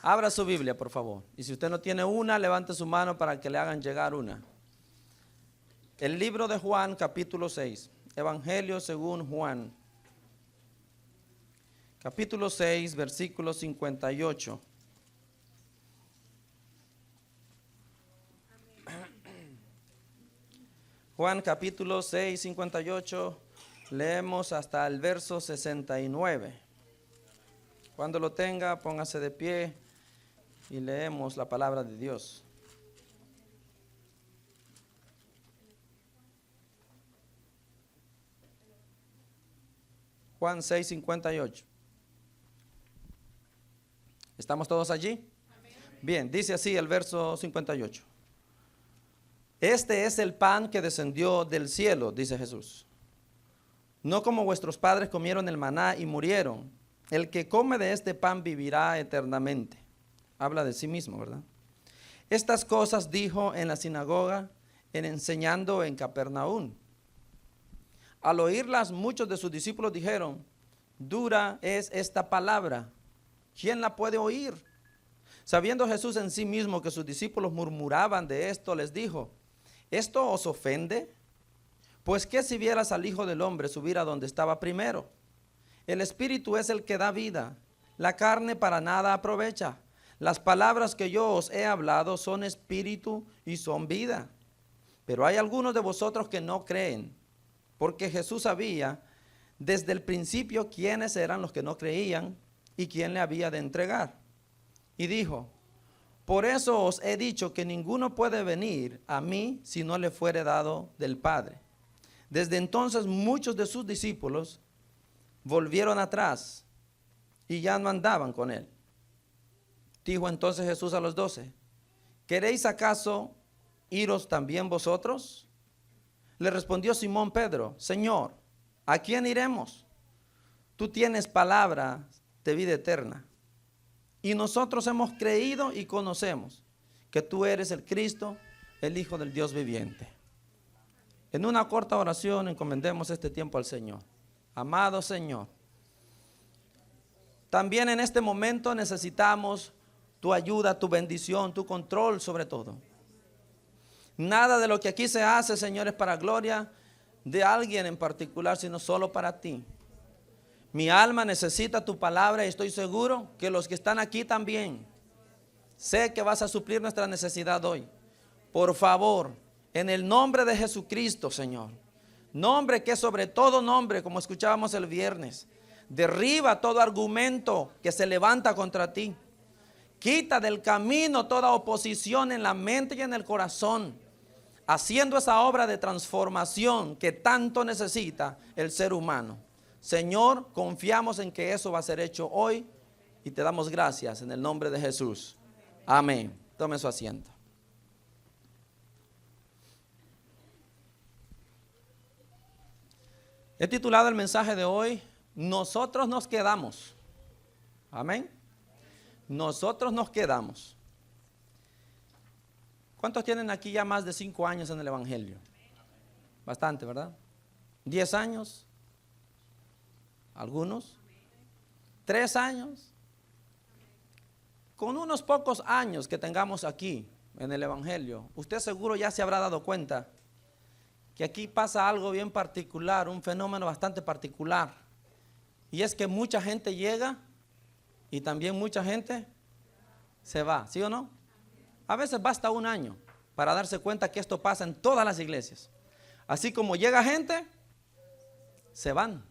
Abra su Biblia, por favor. Y si usted no tiene una, levante su mano para que le hagan llegar una. El libro de Juan, capítulo 6. Evangelio según Juan. Capítulo 6, versículo 58. Juan capítulo 6, 58. Leemos hasta el verso 69. Cuando lo tenga, póngase de pie y leemos la palabra de Dios. Juan 6, 58. ¿Estamos todos allí? Bien, dice así el verso 58. Este es el pan que descendió del cielo, dice Jesús. No como vuestros padres comieron el maná y murieron. El que come de este pan vivirá eternamente. Habla de sí mismo, ¿verdad? Estas cosas dijo en la sinagoga, enseñando en Capernaum. Al oírlas, muchos de sus discípulos dijeron: dura es esta palabra, ¿quién la puede oír? Sabiendo Jesús en sí mismo que sus discípulos murmuraban de esto, les dijo: ¿esto os ofende? Pues qué si vieras al Hijo del Hombre subir a donde estaba primero. El Espíritu es el que da vida, la carne para nada aprovecha. Las palabras que yo os he hablado son espíritu y son vida. Pero hay algunos de vosotros que no creen, porque Jesús sabía desde el principio quiénes eran los que no creían y quién le había de entregar. Y dijo: por eso os he dicho que ninguno puede venir a mí si no le fuere dado del Padre. Desde entonces muchos de sus discípulos volvieron atrás y ya no andaban con él. Dijo entonces Jesús a los 12: ¿queréis acaso iros también vosotros? Le respondió Simón Pedro: Señor, ¿a quién iremos? Tú tienes palabra de vida eterna. Y nosotros hemos creído y conocemos que tú eres el Cristo, el Hijo del Dios viviente. En una corta oración encomendemos este tiempo al Señor. Amado Señor, también en este momento necesitamos tu ayuda, tu bendición, tu control sobre todo. Nada de lo que aquí se hace, Señor, es para gloria de alguien en particular, sino solo para ti. Mi alma necesita tu palabra y estoy seguro que los que están aquí también. Sé que vas a suplir nuestra necesidad hoy. Por favor, en el nombre de Jesucristo, Señor, nombre que sobre todo nombre, como escuchábamos el viernes, derriba todo argumento que se levanta contra ti. Quita del camino toda oposición en la mente y en el corazón, haciendo esa obra de transformación que tanto necesita el ser humano. Señor, confiamos en que eso va a ser hecho hoy y te damos gracias en el nombre de Jesús. Amén. Tome su asiento. He titulado el mensaje de hoy: nosotros nos quedamos. Amén. Nosotros nos quedamos. ¿Cuántos tienen aquí ya más de 5 años en el Evangelio? Bastante, ¿verdad? 10 años. Algunos. 3 años. Con unos pocos años que tengamos aquí en el Evangelio, usted seguro ya se habrá dado cuenta que aquí pasa algo bien particular, un fenómeno bastante particular. Y es que mucha gente llega y también mucha gente se va, ¿sí o no? A veces basta un año para darse cuenta que esto pasa en todas las iglesias. Así como llega gente, se van.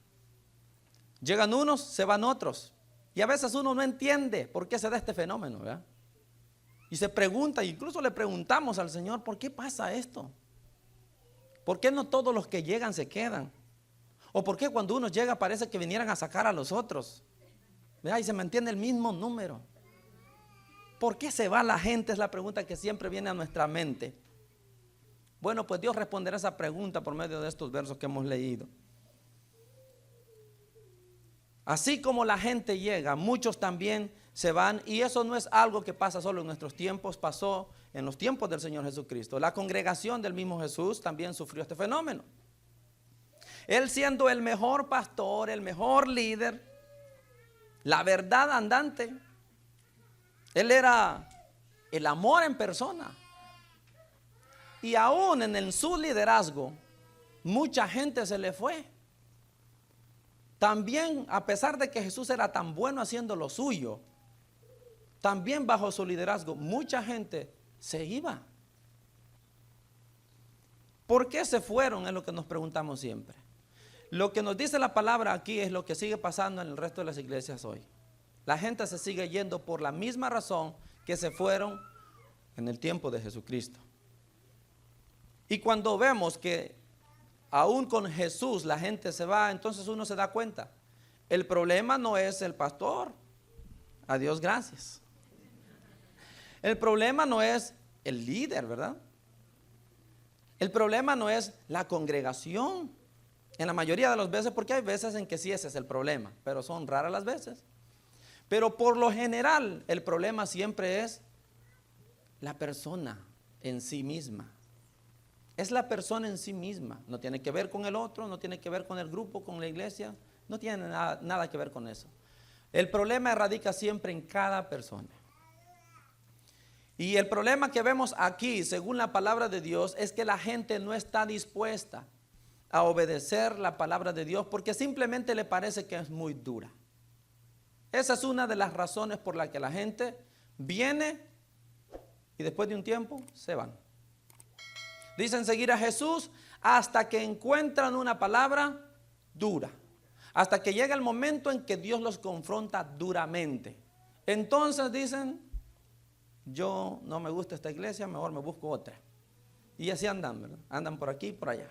Llegan unos, se van otros. Y a veces uno no entiende por qué se da este fenómeno, ¿verdad? Y se pregunta, incluso le preguntamos al Señor: ¿por qué pasa esto? ¿Por qué no todos los que llegan se quedan? ¿O por qué cuando uno llega parece que vinieran a sacar a los otros? ¿Verdad? Y se mantiene el mismo número. ¿Por qué se va la gente? Es la pregunta que siempre viene a nuestra mente. Bueno, pues Dios responderá esa pregunta por medio de estos versos que hemos leído. Así como la gente llega, muchos también se van, y eso no es algo que pasa solo en nuestros tiempos, pasó en los tiempos del Señor Jesucristo. La congregación del mismo Jesús también sufrió este fenómeno. Él, siendo el mejor pastor, el mejor líder, la verdad andante, Él era el amor en persona. Y aún en su liderazgo, mucha gente se le fue. También, a pesar de que Jesús era tan bueno haciendo lo suyo, también bajo su liderazgo, mucha gente se iba. ¿Por qué se fueron? Es lo que nos preguntamos siempre. Lo que nos dice la palabra aquí es lo que sigue pasando en el resto de las iglesias hoy. La gente se sigue yendo por la misma razón que se fueron en el tiempo de Jesucristo. Y cuando vemos que aún con Jesús la gente se va, entonces uno se da cuenta. El problema no es el pastor. A Dios gracias. El problema no es el líder, ¿verdad? El problema no es la congregación. En la mayoría de las veces, porque hay veces en que sí ese es el problema, pero son raras las veces. Pero por lo general, el problema siempre es la persona en sí misma. Es la persona en sí misma. No tiene que ver con el otro, no tiene que ver con el grupo, con la iglesia. No tiene nada que ver con eso. El problema radica siempre en cada persona. Y el problema que vemos aquí, según la palabra de Dios, es que la gente no está dispuesta a obedecer la palabra de Dios porque simplemente le parece que es muy dura. Esa es una de las razones por las que la gente viene y después de un tiempo se van. Dicen seguir a Jesús hasta que encuentran una palabra dura, hasta que llega el momento en que Dios los confronta duramente. Entonces dicen, yo no me gusta esta iglesia, mejor me busco otra. Y así andan, ¿verdad? Andan por aquí y por allá.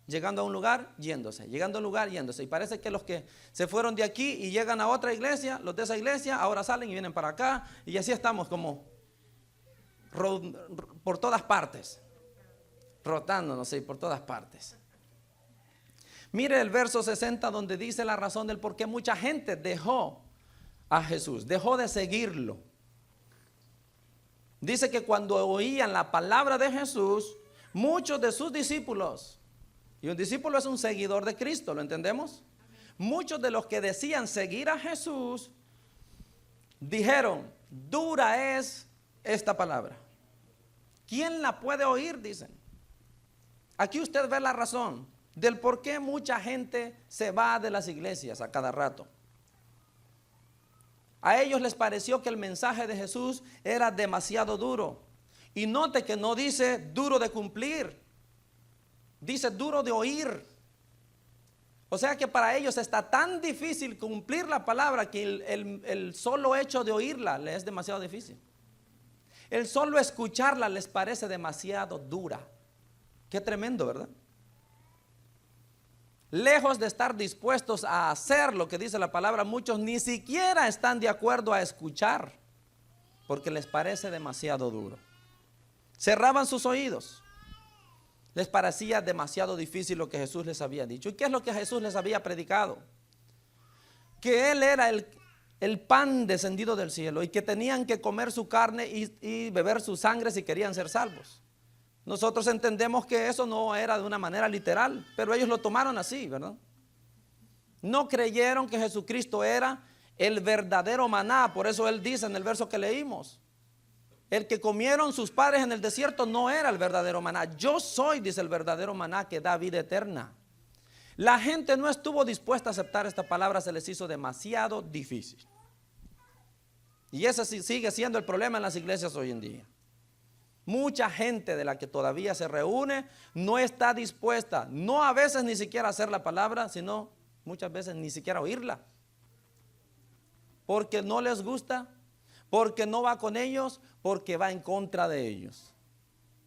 Llegando a un lugar, yéndose, llegando a un lugar, yéndose. Y parece que los que se fueron de aquí y llegan a otra iglesia, los de esa iglesia, ahora salen y vienen para acá. Y así estamos como por todas partes, rotándonos por todas partes. Mire el verso 60 donde dice la razón del por qué mucha gente dejó a Jesús, dejó de seguirlo. Dice que cuando oían la palabra de Jesús, muchos de sus discípulos, y un discípulo es un seguidor de Cristo, ¿lo entendemos? Muchos de los que decían seguir a Jesús dijeron, dura es esta palabra. ¿Quién la puede oír? Dicen. Aquí usted ve la razón del por qué mucha gente se va de las iglesias a cada rato. A ellos les pareció que el mensaje de Jesús era demasiado duro. Y note que no dice duro de cumplir, dice duro de oír. O sea que para ellos está tan difícil cumplir la palabra que el solo hecho de oírla les es demasiado difícil. El solo escucharla les parece demasiado dura. Qué tremendo, ¿verdad? Lejos de estar dispuestos a hacer lo que dice la palabra, muchos ni siquiera están de acuerdo a escuchar porque les parece demasiado duro. Cerraban sus oídos. Les parecía demasiado difícil lo que Jesús les había dicho. ¿Y qué es lo que Jesús les había predicado? Que Él era el pan descendido del cielo y que tenían que comer su carne y beber su sangre si querían ser salvos. Nosotros entendemos que eso no era de una manera literal, pero ellos lo tomaron así, ¿verdad? No creyeron que Jesucristo era el verdadero maná. Por eso Él dice en el verso que leímos, el que comieron sus padres en el desierto no era el verdadero maná. Yo soy, dice el verdadero maná que da vida eterna. La gente no estuvo dispuesta a aceptar esta palabra, se les hizo demasiado difícil. Y ese sigue siendo el problema en las iglesias hoy en día. Mucha gente de la que todavía se reúne no está dispuesta, no a veces ni siquiera a hacer la palabra, sino muchas veces ni siquiera oírla. Porque no les gusta, porque no va con ellos, porque va en contra de ellos.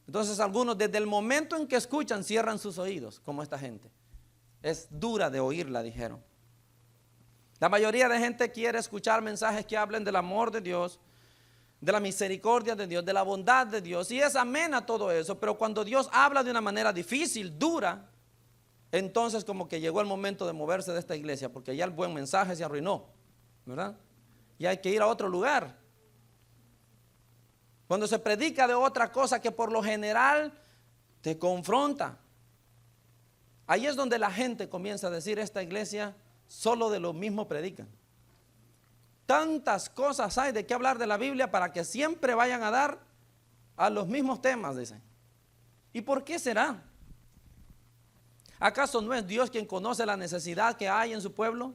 Entonces algunos desde el momento en que escuchan cierran sus oídos, como esta gente. Es dura de oírla, dijeron. La mayoría de gente quiere escuchar mensajes que hablen del amor de Dios, de la misericordia de Dios, de la bondad de Dios, y es amena todo eso, pero cuando Dios habla de una manera difícil, dura, entonces como que llegó el momento de moverse de esta iglesia, porque ya el buen mensaje se arruinó, ¿verdad? Y hay que ir a otro lugar. Cuando se predica de otra cosa que por lo general te confronta, ahí es donde la gente comienza a decir, esta iglesia solo de lo mismo predican. Tantas cosas hay de qué hablar de la Biblia para que siempre vayan a dar a los mismos temas, dicen. ¿Y por qué será? ¿Acaso no es Dios quien conoce la necesidad que hay en su pueblo?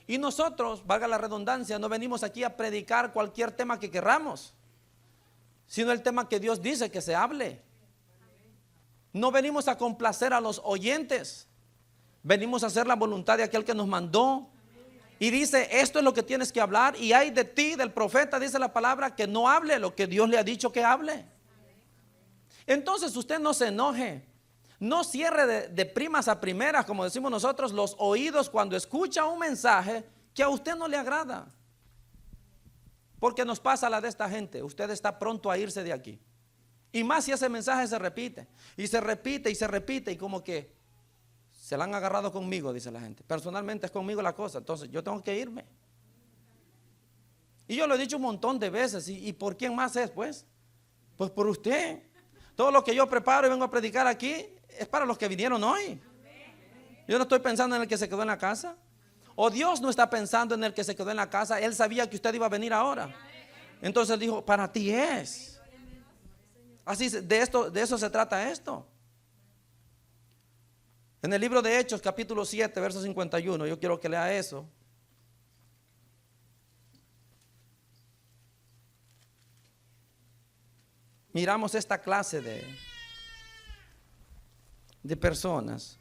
Y nosotros, valga la redundancia, no venimos aquí a predicar cualquier tema que querramos, sino el tema que Dios dice que se hable. No venimos a complacer a los oyentes, venimos a hacer la voluntad de aquel que nos mandó. Y dice, esto es lo que tienes que hablar, y hay de ti, del profeta, dice la palabra, que no hable lo que Dios le ha dicho que hable. Entonces usted no se enoje, no cierre de primas a primeras, como decimos nosotros, los oídos cuando escucha un mensaje que a usted no le agrada. Porque nos pasa la de esta gente, usted está pronto a irse de aquí. Y más si ese mensaje se repite, y se repite, y se repite, y como que se la han agarrado conmigo, dice la gente. Personalmente es conmigo la cosa, entonces yo tengo que irme. Y yo lo he dicho un montón de veces, ¿y por quién más es pues? Pues por usted. Todo lo que yo preparo y vengo a predicar aquí es para los que vinieron hoy. Yo no estoy pensando en el que se quedó en la casa. O Dios no está pensando en el que se quedó en la casa. Él sabía que usted iba a venir ahora. Entonces él dijo, para ti es. Así de eso se trata esto. En el libro de Hechos, capítulo 7, verso 51, yo quiero que lea eso. Miramos esta clase de personas.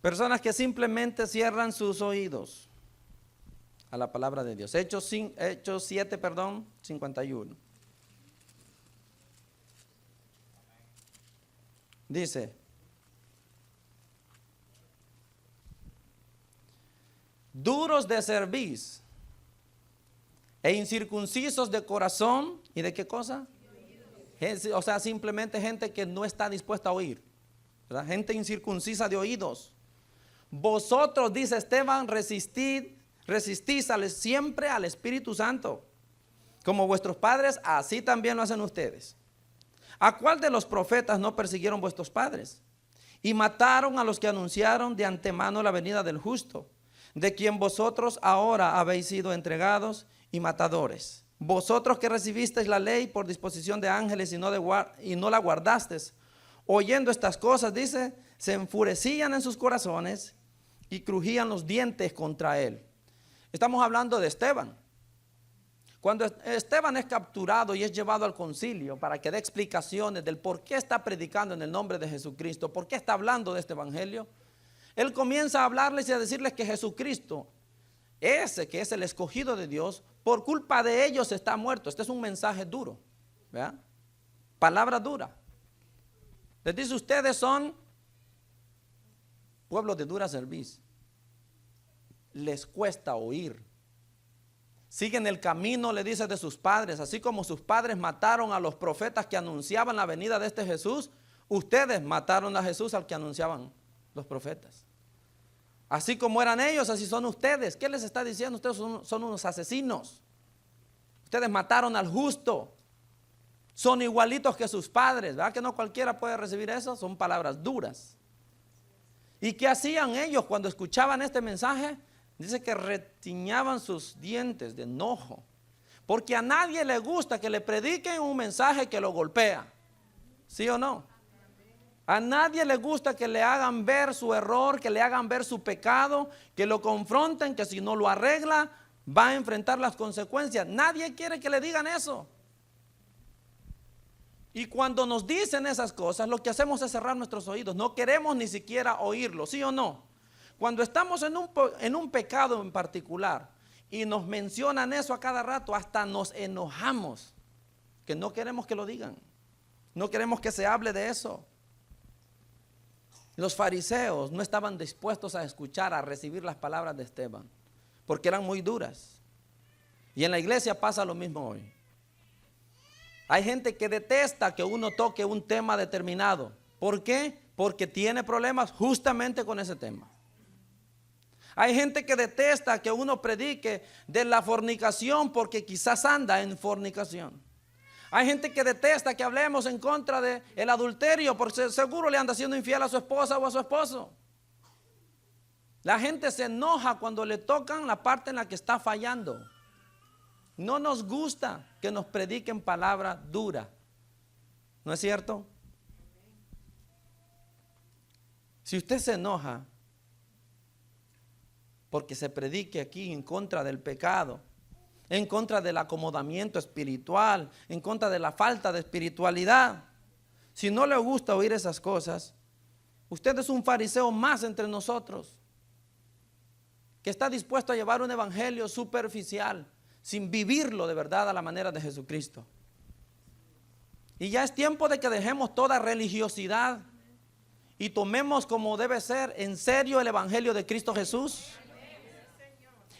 Personas que simplemente cierran sus oídos a la palabra de Dios. Hechos 7, 51. Dice, duros de cerviz e incircuncisos de corazón. ¿Y de qué cosa? O sea, simplemente gente que no está dispuesta a oír, ¿verdad? Gente incircuncisa de oídos. Vosotros, dice Esteban, resistís siempre al Espíritu Santo, como vuestros padres, así también lo hacen ustedes. ¿A cuál de los profetas no persiguieron vuestros padres? Y mataron a los que anunciaron de antemano la venida del justo, de quien vosotros ahora habéis sido entregados y matadores. Vosotros que recibisteis la ley por disposición de ángeles y no la guardasteis, oyendo estas cosas, dice, se enfurecían en sus corazones y crujían los dientes contra él. Estamos hablando de Esteban. Cuando Esteban es capturado y es llevado al concilio para que dé explicaciones del por qué está predicando en el nombre de Jesucristo, por qué está hablando de este evangelio, él comienza a hablarles y a decirles que Jesucristo, ese que es el escogido de Dios, por culpa de ellos está muerto. Este es un mensaje duro, ¿verdad? Palabra dura. Les dice, ustedes son pueblo de dura cerviz, les cuesta oír, siguen el camino, le dice, de sus padres. Así como sus padres mataron a los profetas que anunciaban la venida de este Jesús, ustedes mataron a Jesús al que anunciaban los profetas. Así como eran ellos, así son ustedes. ¿Qué les está diciendo? Ustedes son unos asesinos. Ustedes mataron al justo. Son igualitos que sus padres. ¿Verdad que no cualquiera puede recibir eso? Son palabras duras. ¿Y qué hacían ellos cuando escuchaban este mensaje? Dice que retiñaban sus dientes de enojo. Porque a nadie le gusta que le prediquen un mensaje que lo golpea. ¿Sí o no? A nadie le gusta que le hagan ver su error, que le hagan ver su pecado, que lo confronten, que si no lo arregla va a enfrentar las consecuencias. Nadie quiere que le digan eso. Y cuando nos dicen esas cosas, lo que hacemos es cerrar nuestros oídos. No queremos ni siquiera oírlo, ¿sí o no? Cuando estamos en un pecado en particular y nos mencionan eso a cada rato, hasta nos enojamos, que no queremos que lo digan. No queremos que se hable de eso. Los fariseos no estaban dispuestos a escuchar, a recibir las palabras de Esteban, porque eran muy duras. Y en la iglesia pasa lo mismo hoy. Hay gente que detesta que uno toque un tema determinado. ¿Por qué? Porque tiene problemas justamente con ese tema. Hay gente que detesta que uno predique de la fornicación porque quizás anda en fornicación. Hay gente que detesta que hablemos en contra del adulterio porque seguro le anda siendo infiel a su esposa o a su esposo. La gente se enoja cuando le tocan la parte en la que está fallando. No nos gusta que nos prediquen palabra dura. ¿No es cierto? Si usted se enoja porque se predique aquí en contra del pecado, en contra del acomodamiento espiritual, en contra de la falta de espiritualidad, si no le gusta oír esas cosas, usted es un fariseo más entre nosotros, que está dispuesto a llevar un evangelio superficial, sin vivirlo de verdad a la manera de Jesucristo. Y ya es tiempo de que dejemos toda religiosidad y tomemos como debe ser en serio el evangelio de Cristo Jesús.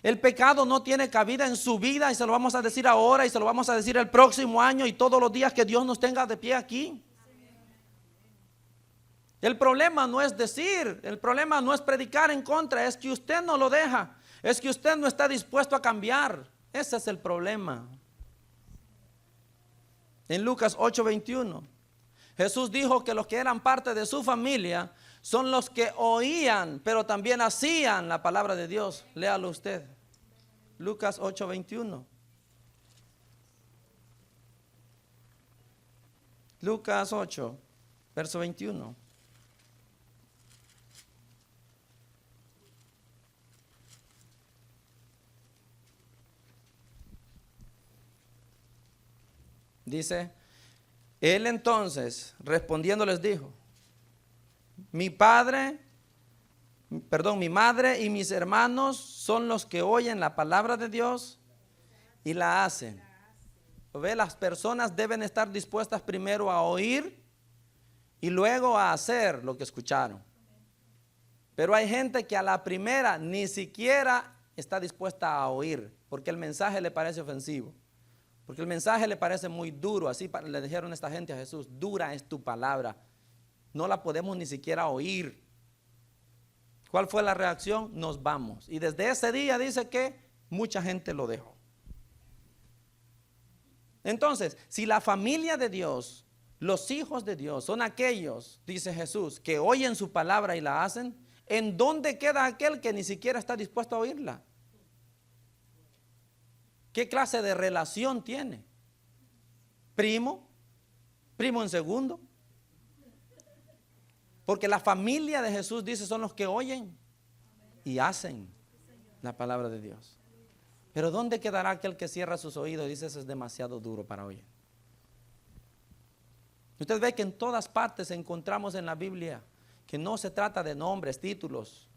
El pecado no tiene cabida en su vida y se lo vamos a decir ahora y se lo vamos a decir el próximo año y todos los días que Dios nos tenga de pie aquí. El problema no es decir, el problema no es predicar en contra, es que usted no lo deja, es que usted no está dispuesto a cambiar. Ese es el problema. En Lucas 8:21, Jesús dijo que los que eran parte de su familia son los que oían, pero también hacían la palabra de Dios. Léalo usted. Lucas 8:21. Lucas 8, verso 21. Dice, él entonces respondiendo les dijo, mi madre y mis hermanos son los que oyen la palabra de Dios y la hacen. ¿Ve? Las personas deben estar dispuestas primero a oír y luego a hacer lo que escucharon. Pero hay gente que a la primera ni siquiera está dispuesta a oír porque el mensaje le parece ofensivo. Porque el mensaje le parece muy duro. Así le dijeron a esta gente a Jesús, dura es tu palabra. No la podemos ni siquiera oír. ¿Cuál fue la reacción? Nos vamos. Y desde ese día dice que mucha gente lo dejó. Entonces, si la familia de Dios, los hijos de Dios, son aquellos, dice Jesús, que oyen su palabra y la hacen, ¿en dónde queda aquel que ni siquiera está dispuesto a oírla? ¿Qué clase de relación tiene? ¿Primo? ¿Primo en segundo? Porque la familia de Jesús, dice, son los que oyen y hacen la palabra de Dios. Pero ¿dónde quedará aquel que cierra sus oídos y dice, eso es demasiado duro para oír? Usted ve que en todas partes encontramos en la Biblia que no se trata de nombres, títulos.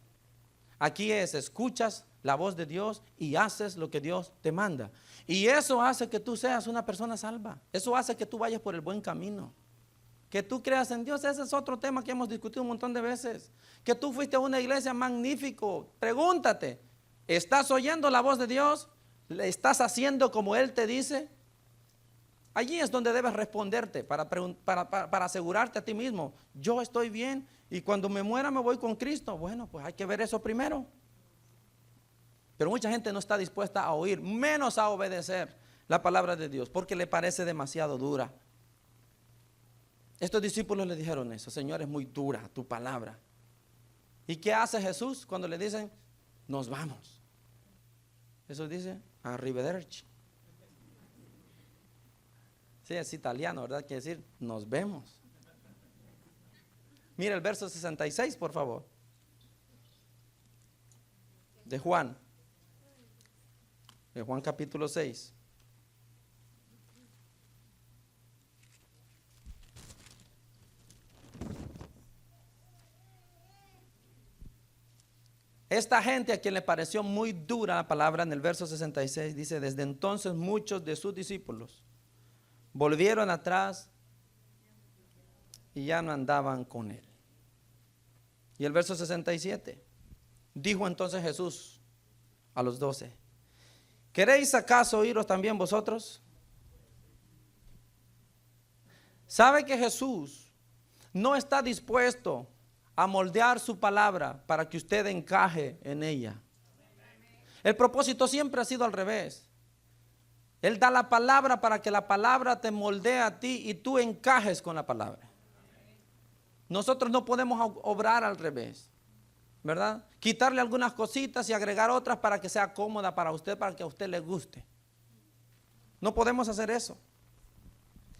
Aquí es, escuchas la voz de Dios y haces lo que Dios te manda. Y eso hace que tú seas una persona salva. Eso hace que tú vayas por el buen camino. Que tú creas en Dios, ese es otro tema que hemos discutido un montón de veces. Que tú fuiste a una iglesia magnífico. Pregúntate, ¿estás oyendo la voz de Dios? ¿Le estás haciendo como Él te dice? Allí es donde debes responderte para asegurarte a ti mismo. Yo estoy bien y cuando me muera me voy con Cristo. Bueno, pues hay que ver eso primero. Pero mucha gente no está dispuesta a oír, menos a obedecer la palabra de Dios, porque le parece demasiado dura. Estos discípulos le dijeron eso, Señor, es muy dura tu palabra. ¿Y qué hace Jesús cuando le dicen, nos vamos? Jesús dice, arrivederci. Sí, es italiano, ¿verdad? Quiere decir, nos vemos. Mira el verso 66, por favor. De Juan capítulo 6. Esta gente a quien le pareció muy dura la palabra, en el verso 66 dice, desde entonces muchos de sus discípulos volvieron atrás y ya no andaban con él. Y el verso 67, dijo entonces Jesús a los 12, ¿queréis acaso iros también vosotros? ¿Sabe que Jesús no está dispuesto a moldear su palabra para que usted encaje en ella. El propósito siempre ha sido al revés. Él da la palabra para que la palabra te moldee a ti y tú encajes con la palabra. Nosotros no podemos obrar al revés, ¿verdad? Quitarle algunas cositas y agregar otras para que sea cómoda para usted, para que a usted le guste. No podemos hacer eso.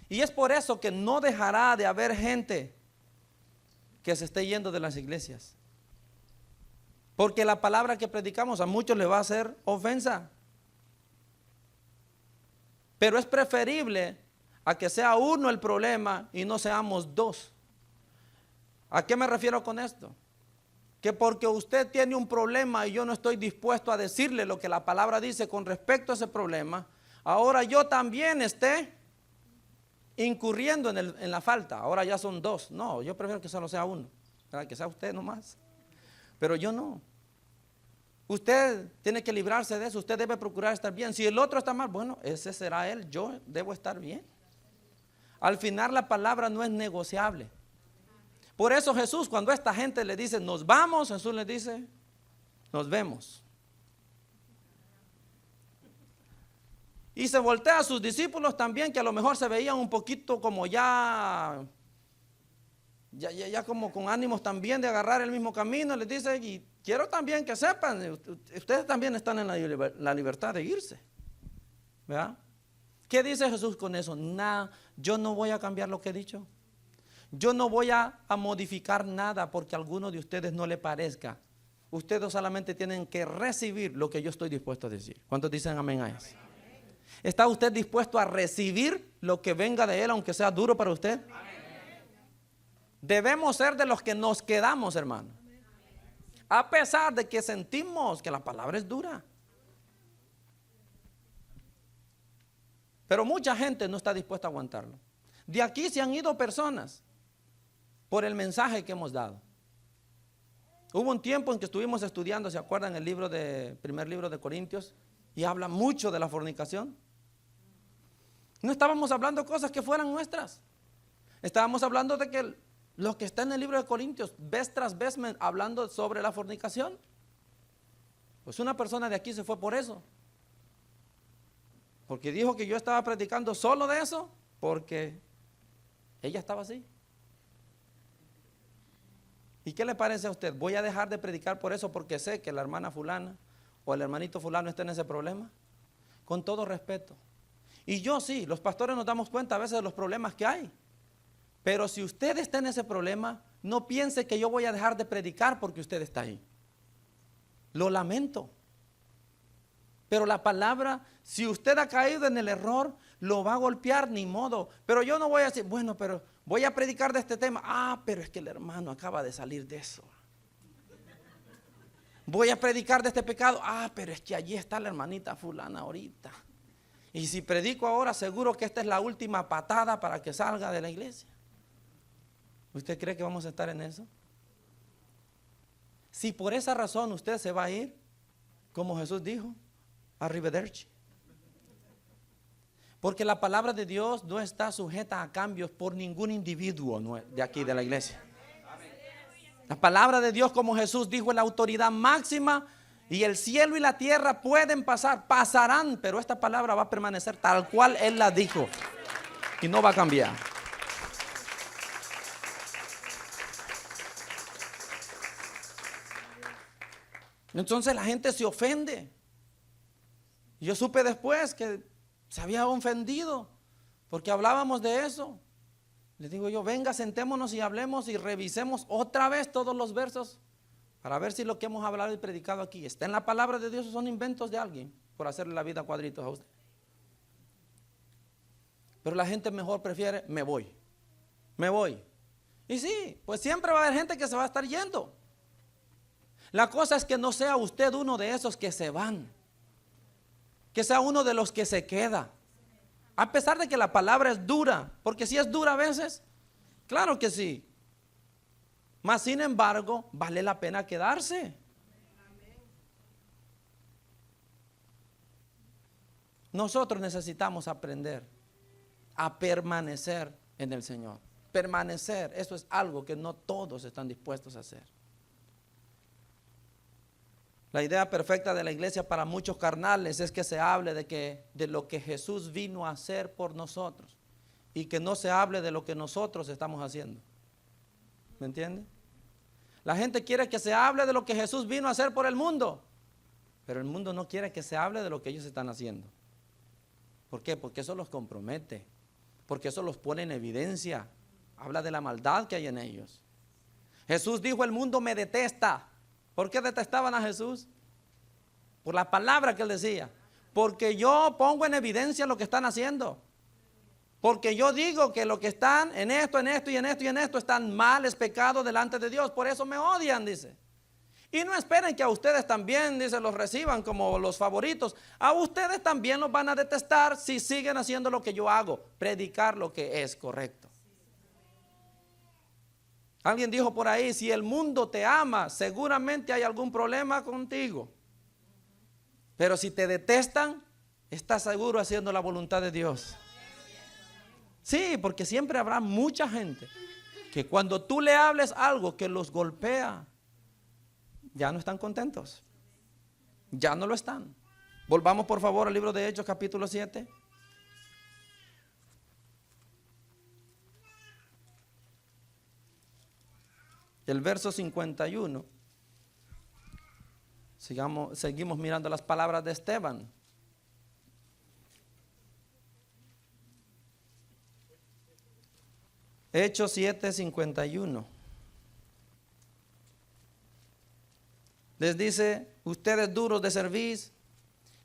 Y es por eso que no dejará de haber gente que se esté yendo de las iglesias. Porque la palabra que predicamos a muchos le va a hacer ofensa. Pero es preferible a que sea uno el problema y no seamos dos. ¿A qué me refiero con esto? Que porque usted tiene un problema y yo no estoy dispuesto a decirle lo que la palabra dice con respecto a ese problema, ahora yo también esté incurriendo en la falta. Ahora ya son dos. No, yo prefiero que solo sea uno, para que sea usted nomás. Pero yo no. Usted tiene que librarse de eso. Usted debe procurar estar bien. Si el otro está mal, bueno, ese será él. Yo debo estar bien. Al final la palabra no es negociable. Por eso Jesús, cuando a esta gente le dice nos vamos, Jesús le dice nos vemos. Y se voltea a sus discípulos también, que a lo mejor se veían un poquito como ya como con ánimos también de agarrar el mismo camino. Les dice, y quiero también que sepan, ustedes también están en la libertad de irse, ¿verdad? ¿Qué dice Jesús con eso? Nada, yo no voy a cambiar lo que he dicho. Yo no voy a modificar nada porque a alguno de ustedes no le parezca. Ustedes solamente tienen que recibir lo que yo estoy dispuesto a decir. ¿Cuántos dicen amén a eso? ¿Está usted dispuesto a recibir lo que venga de él, aunque sea duro para usted? Debemos ser de los que nos quedamos, hermano, a pesar de que sentimos que la palabra es dura. Pero mucha gente no está dispuesta a aguantarlo. De aquí se han ido personas por el mensaje que hemos dado. Hubo un tiempo en que estuvimos estudiando, ¿se acuerdan? El primer libro de Corintios, y habla mucho de la fornicación. No estábamos hablando cosas que fueran nuestras. Estábamos hablando de que lo que está en el libro de Corintios, vez tras vez hablando sobre la fornicación. Pues una persona de aquí se fue por eso. Porque dijo que yo estaba predicando solo de eso, porque ella estaba así. ¿Y qué le parece a usted? ¿Voy a dejar de predicar por eso porque sé que la hermana fulana o el hermanito fulano está en ese problema? Con todo respeto. Y yo sí, los pastores nos damos cuenta a veces de los problemas que hay. Pero si usted está en ese problema, no piense que yo voy a dejar de predicar porque usted está ahí. Lo lamento. Pero la palabra, si usted ha caído en el error, lo va a golpear, ni modo. Pero yo no voy a decir, bueno, pero voy a predicar de este tema. Ah, pero es que el hermano acaba de salir de eso. Voy a predicar de este pecado. Ah, pero es que allí está la hermanita fulana ahorita. Y si predico ahora, seguro que esta es la última patada para que salga de la iglesia. ¿Usted cree que vamos a estar en eso? Si por esa razón usted se va a ir, como Jesús dijo, arrivederci. Porque la palabra de Dios no está sujeta a cambios por ningún individuo de aquí de la iglesia. La palabra de Dios, como Jesús dijo, es la autoridad máxima, y el cielo y la tierra pueden pasar, pasarán, pero esta palabra va a permanecer tal cual Él la dijo y no va a cambiar. Entonces la gente se ofende. Yo supe después que se había ofendido porque hablábamos de eso. Les digo yo, venga, sentémonos y hablemos y revisemos otra vez todos los versos para ver si lo que hemos hablado y predicado aquí está en la palabra de Dios o son inventos de alguien por hacerle la vida a cuadritos a usted. Pero la gente mejor prefiere, me voy. Y sí, pues siempre va a haber gente que se va a estar yendo. La cosa es que no sea usted uno de esos que se van, que sea uno de los que se queda. A pesar de que la palabra es dura, porque si es dura a veces, claro que sí. Mas sin embargo, vale la pena quedarse. Nosotros necesitamos aprender a permanecer en el Señor. permanecer. Eso es algo que no todos están dispuestos a hacer. La idea perfecta de la iglesia para muchos carnales es que se hable de lo que Jesús vino a hacer por nosotros y que no se hable de lo que nosotros estamos haciendo. ¿Me entiende? La gente quiere que se hable de lo que Jesús vino a hacer por el mundo, pero el mundo no quiere que se hable de lo que ellos están haciendo. ¿Por qué? Porque eso los compromete, porque eso los pone en evidencia. Habla de la maldad que hay en ellos. Jesús dijo: el mundo me detesta. ¿Por qué detestaban a Jesús? Por la palabra que él decía. Porque yo pongo en evidencia lo que están haciendo. Porque yo digo que lo que están en esto, en esto y en esto y en esto están mal, es pecado delante de Dios. Por eso me odian, dice. Y no esperen que a ustedes también, dice, los reciban como los favoritos. A ustedes también los van a detestar si siguen haciendo lo que yo hago. Predicar lo que es correcto. Alguien dijo por ahí: si el mundo te ama, seguramente hay algún problema contigo. Pero si te detestan, estás seguro haciendo la voluntad de Dios. Sí, porque siempre habrá mucha gente que cuando tú le hables algo que los golpea, ya no están contentos. Ya no lo están. Volvamos por favor al libro de Hechos capítulo 7. El verso 51. Seguimos mirando las palabras de Esteban. Hechos 7, 51. Les dice: ustedes duros de cerviz,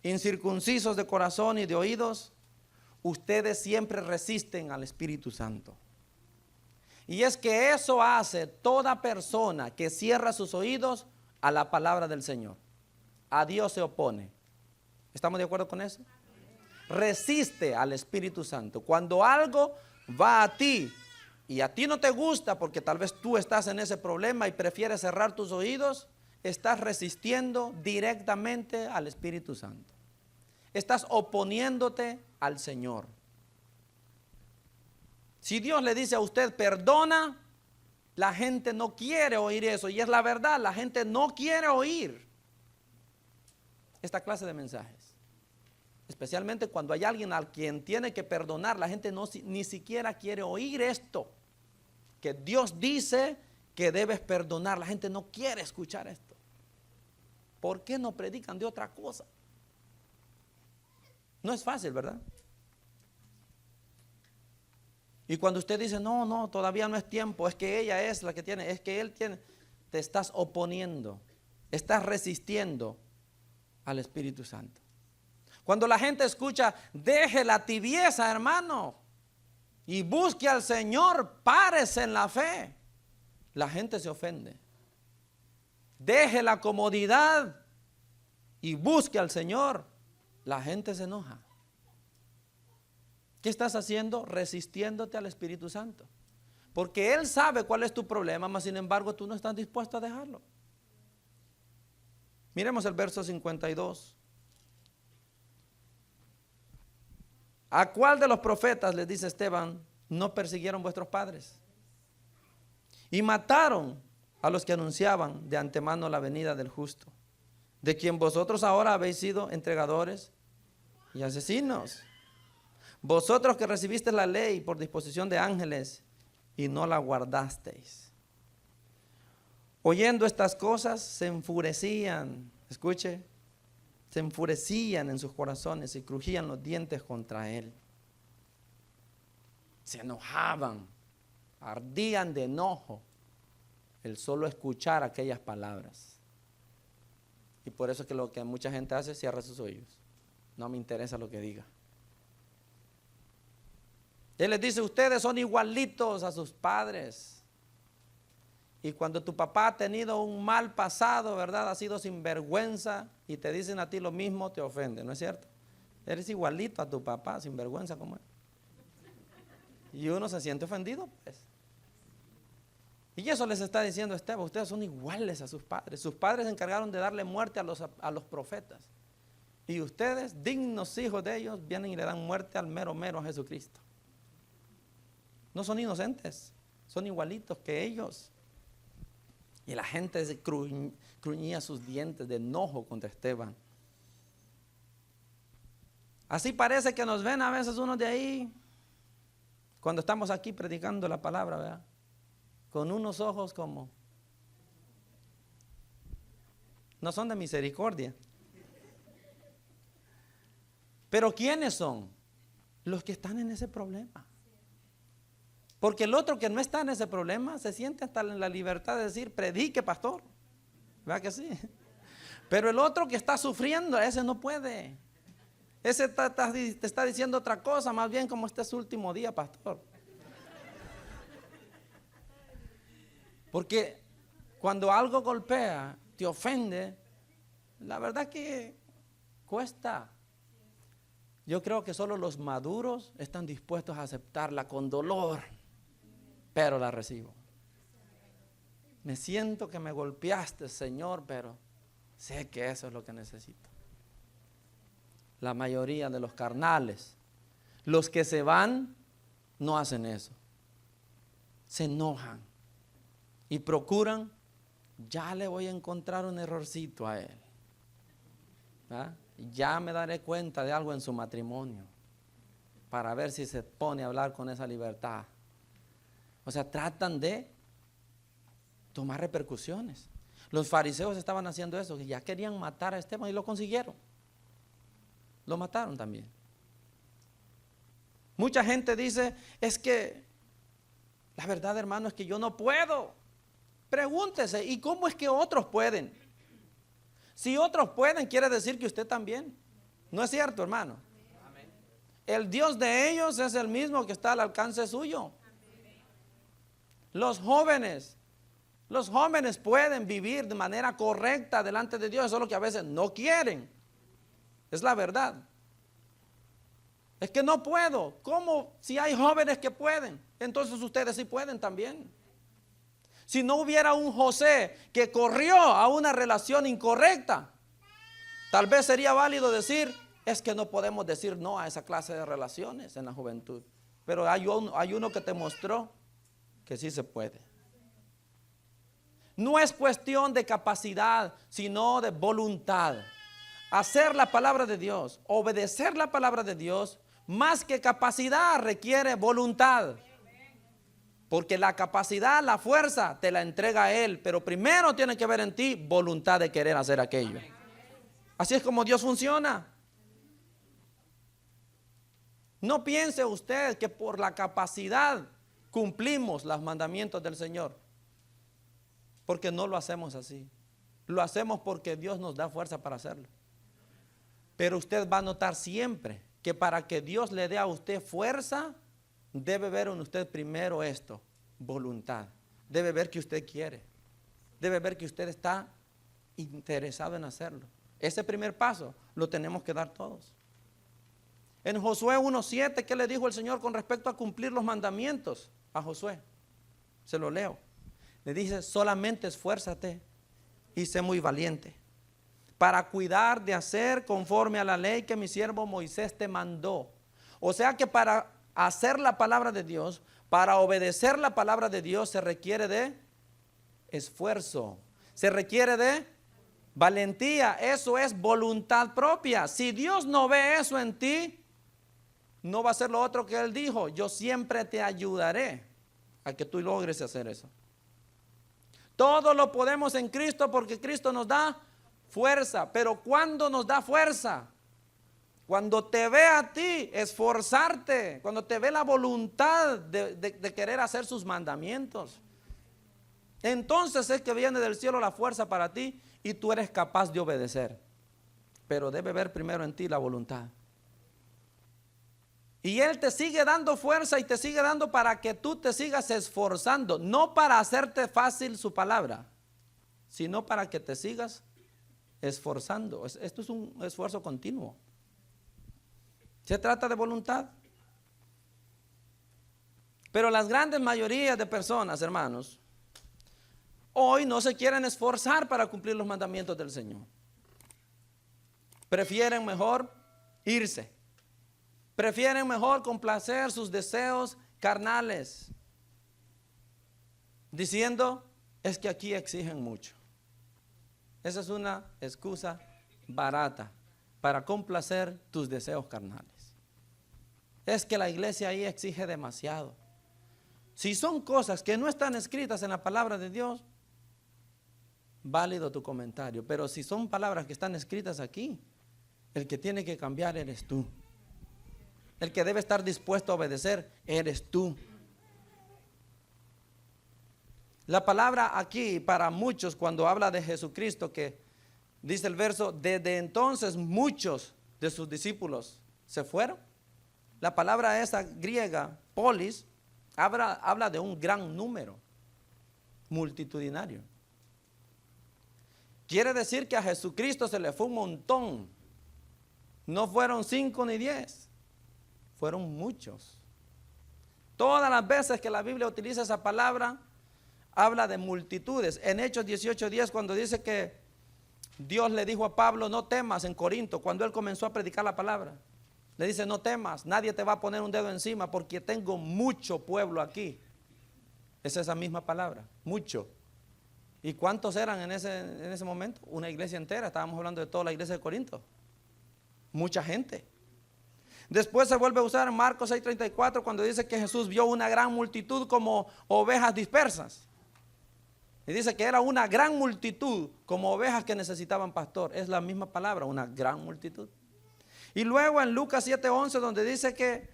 incircuncisos de corazón y de oídos, ustedes siempre resisten al Espíritu Santo. Y es que eso hace toda persona que cierra sus oídos a la palabra del Señor. A Dios se opone. ¿Estamos de acuerdo con eso? Resiste al Espíritu Santo. Cuando algo va a ti y a ti no te gusta, porque tal vez tú estás en ese problema y prefieres cerrar tus oídos, estás resistiendo directamente al Espíritu Santo. Estás oponiéndote al Señor. Si Dios le dice a usted perdona, la gente no quiere oír eso. Y es la verdad, la gente no quiere oír esta clase de mensajes. Especialmente cuando hay alguien al quien tiene que perdonar, la gente ni siquiera quiere oír esto. Que Dios dice que debes perdonar. La gente no quiere escuchar esto. ¿Por qué no predican de otra cosa? No es fácil, ¿verdad? Y cuando usted dice: no, todavía no es tiempo, es que ella es la que tiene, es que él tiene, te estás oponiendo, estás resistiendo al Espíritu Santo. Cuando la gente escucha: deje la tibieza, hermano, y busque al Señor, párese en la fe, la gente se ofende. Deje la comodidad y busque al Señor, la gente se enoja. ¿Qué estás haciendo? Resistiéndote al Espíritu Santo. Porque Él sabe cuál es tu problema, mas sin embargo tú no estás dispuesto a dejarlo. Miremos el verso 52. ¿A cuál de los profetas, les dice Esteban, no persiguieron vuestros padres? Y mataron a los que anunciaban de antemano la venida del justo, de quien vosotros ahora habéis sido entregadores y asesinos. Vosotros que recibisteis la ley por disposición de ángeles y no la guardasteis. Oyendo estas cosas se enfurecían, escuche, se enfurecían en sus corazones y crujían los dientes contra él. Se enojaban, ardían de enojo el solo escuchar aquellas palabras. Y por eso es que lo que mucha gente hace es cierra sus oídos. No me interesa lo que diga. Él les dice: ustedes son igualitos a sus padres. Y cuando tu papá ha tenido un mal pasado, ¿verdad? Ha sido sinvergüenza y te dicen a ti lo mismo, te ofende, ¿no es cierto? Eres igualito a tu papá, sinvergüenza como él. Y uno se siente ofendido, pues. Y eso les está diciendo Esteban: ustedes son iguales a sus padres. Sus padres se encargaron de darle muerte a los profetas. Y ustedes, dignos hijos de ellos, vienen y le dan muerte al mero a Jesucristo. No son inocentes. son igualitos que ellos. Y la gente se cruñía sus dientes de enojo contra Esteban. Así parece que nos ven a veces unos de ahí, cuando estamos aquí predicando la palabra, ¿verdad? Con unos ojos como, no son de misericordia. Pero ¿quiénes son? Los que están en ese problema. Porque el otro que no está en ese problema se siente hasta en la libertad de decir, predique, pastor. ¿Verdad que sí? Pero el otro que está sufriendo, ese no puede. Ese te está diciendo otra cosa, más bien como este es su último día, pastor. Porque cuando algo golpea, te ofende, la verdad que cuesta. Yo creo que solo los maduros están dispuestos a aceptarla con dolor, pero la recibo. Me siento que me golpeaste, Señor, pero sé que eso es lo que necesito. La mayoría de los carnales, los que se van, no hacen eso. Se enojan y procuran, ya le voy a encontrar un errorcito a él. ¿Ah? Ya me daré cuenta de algo en su matrimonio para ver si se pone a hablar con esa libertad. O sea, tratan de tomar repercusiones. Los fariseos estaban haciendo eso, que ya querían matar a Esteban y lo consiguieron. Lo mataron también. Mucha gente dice, es que la verdad, hermano, es que yo no puedo. Pregúntese, ¿y cómo es que otros pueden? Si otros pueden, quiere decir que usted también. ¿No es cierto, hermano? Amén. El Dios de ellos es el mismo que está al alcance suyo. Amén. Los jóvenes pueden vivir de manera correcta delante de Dios, solo que a veces no quieren. Es la verdad. Es que no puedo. ¿Cómo? Si hay jóvenes que pueden, entonces ustedes sí pueden también. Si no hubiera un José que corrió a una relación incorrecta, tal vez sería válido decir, es que no podemos decir no a esa clase de relaciones en la juventud. Pero hay uno que te mostró que sí se puede. No es cuestión de capacidad, sino de voluntad. Hacer la palabra de Dios, obedecer la palabra de Dios, más que capacidad requiere voluntad. Porque la capacidad, la fuerza te la entrega Él, pero primero tiene que haber en ti voluntad de querer hacer aquello. Así es como Dios funciona. No piense usted que por la capacidad cumplimos los mandamientos del Señor, porque no lo hacemos así. Lo hacemos porque Dios nos da fuerza para hacerlo. Pero usted va a notar siempre que para que Dios le dé a usted fuerza, debe ver en usted primero esto, voluntad. Debe ver que usted quiere. Debe ver que usted está interesado en hacerlo. Ese primer paso lo tenemos que dar todos. En Josué 1:7, ¿qué le dijo el Señor con respecto a cumplir los mandamientos a Josué? Se lo leo. Le dice, solamente esfuérzate y sé muy valiente para cuidar de hacer conforme a la ley que mi siervo Moisés te mandó. O sea que para hacer la palabra de Dios, para obedecer la palabra de Dios, se requiere de esfuerzo, se requiere de valentía. Eso es voluntad propia. Si Dios no ve eso en ti, no va a ser lo otro que Él dijo, yo siempre te ayudaré a que tú logres hacer eso. Todo lo podemos en Cristo porque Cristo nos da fuerza. Pero ¿cuándo nos da fuerza? Cuando te ve a ti esforzarte, cuando te ve la voluntad de querer hacer sus mandamientos. Entonces es que viene del cielo la fuerza para ti y tú eres capaz de obedecer. Pero debe ver primero en ti la voluntad. Y Él te sigue dando fuerza y te sigue dando para que tú te sigas esforzando. No para hacerte fácil su palabra, sino para que te sigas esforzando. Esto es un esfuerzo continuo. Se trata de voluntad. Pero las grandes mayorías de personas, hermanos, hoy no se quieren esforzar para cumplir los mandamientos del Señor. Prefieren mejor irse. Prefieren mejor complacer sus deseos carnales. diciendo, es que aquí exigen mucho. Esa es una excusa barata para complacer tus deseos carnales. Es que la iglesia ahí exige demasiado. Si son cosas que no están escritas en la palabra de Dios, válido tu comentario. Pero si son palabras que están escritas aquí, el que tiene que cambiar eres tú. El que debe estar dispuesto a obedecer eres tú. La palabra aquí para muchos, cuando habla de Jesucristo, que dice el verso, desde entonces muchos de sus discípulos se fueron. La palabra esa griega, polis, habla de un gran número, multitudinario. Quiere decir que a Jesucristo se le fue un montón. No fueron 5 ni 10, fueron muchos. Todas las veces que la Biblia utiliza esa palabra, habla de multitudes. En Hechos 18:10, cuando dice que Dios le dijo a Pablo, no temas, en Corinto, cuando él comenzó a predicar la palabra, le dice, no temas, nadie te va a poner un dedo encima porque tengo mucho pueblo aquí. Es esa misma palabra, mucho. ¿Y cuántos eran en ese momento? Una iglesia entera, estábamos hablando de toda la iglesia de Corinto. Mucha gente. Después se vuelve a usar en Marcos 6:34 cuando dice que Jesús vio una gran multitud como ovejas dispersas. Y dice que era una gran multitud como ovejas que necesitaban pastor. Es la misma palabra, una gran multitud. Y luego en Lucas 7:11 donde dice que